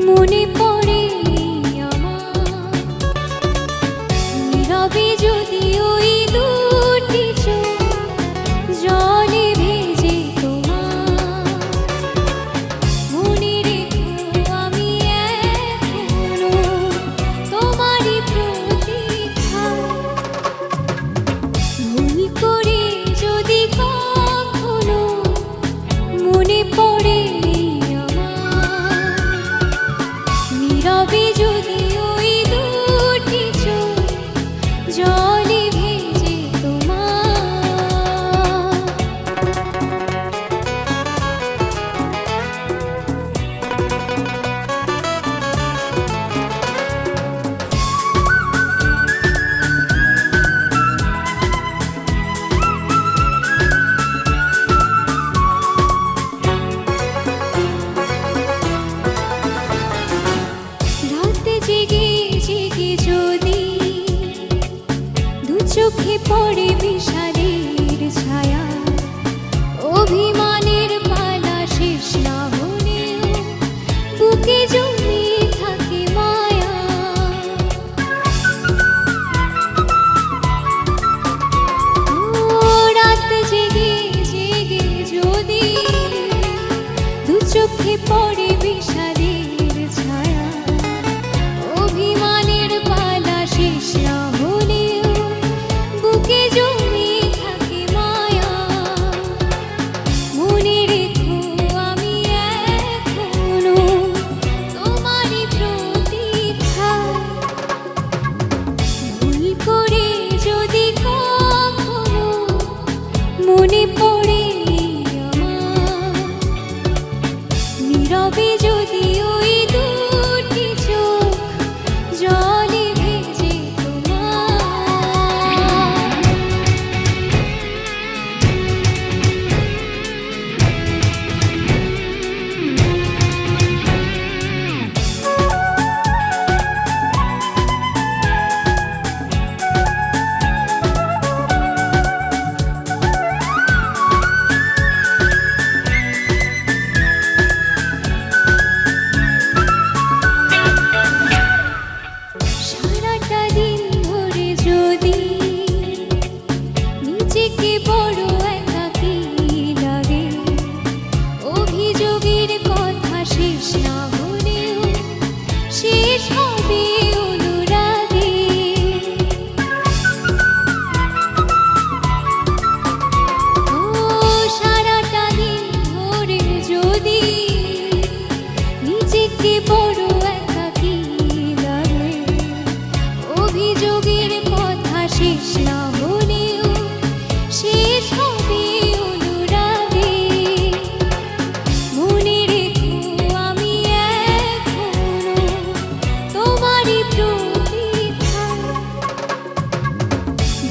মনে পড়ে আমার নীরবে যদি ওই দুটি চোখ জলে ভেজে তোমার মনে রেখো আমি এখনো তোমারই প্রতীক্ষা ভুল করে যদি কখনো মনে পড়ে নীরবে যদি ওই দুটি চোখ জলে ভেজে জেগে জেগে যদি দু চোখে পড়ে বিষাদের ছায়া অভিমানের পালা শেষ না হলেও বুকে জমে থাকে মায়া রাত জেগে জেগে যদি দু চোখে পড়ে বিষাদের ছায়া অভিমানের পালা শেষ না হলেও বুকে জমে থাকে মায়া মনে রেখো আমি এখনো তোমারই প্রতীক্ষা ভুল করে যদি কখনো মনে পড়ে আমার নীরবে যদি ওই দুটি চোখ জলে ভেজে সারাটা দিন ধরে যদি নিজেকে বড় একাকী লাগে অভিযোগের কথা শেষ না হলেও শেষ হবে অনুরাগে ও সারাটা দিন ধরে যদি নিজেকে বড় একাকী লাগে অভিযোগের কথা শেষ না হলেও শেষ হবে অনুরাগে মনে রেখো আমি এখনো তোমারই প্রতীক্ষা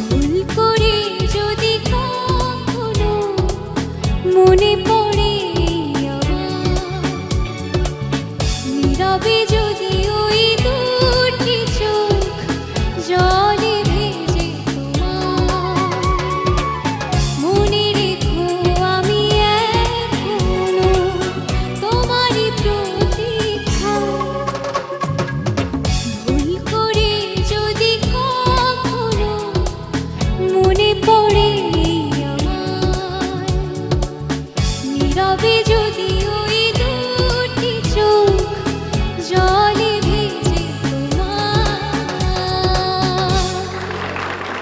ভুল করে যদি কখনো মনে পড়ে আমার নীরবে যদি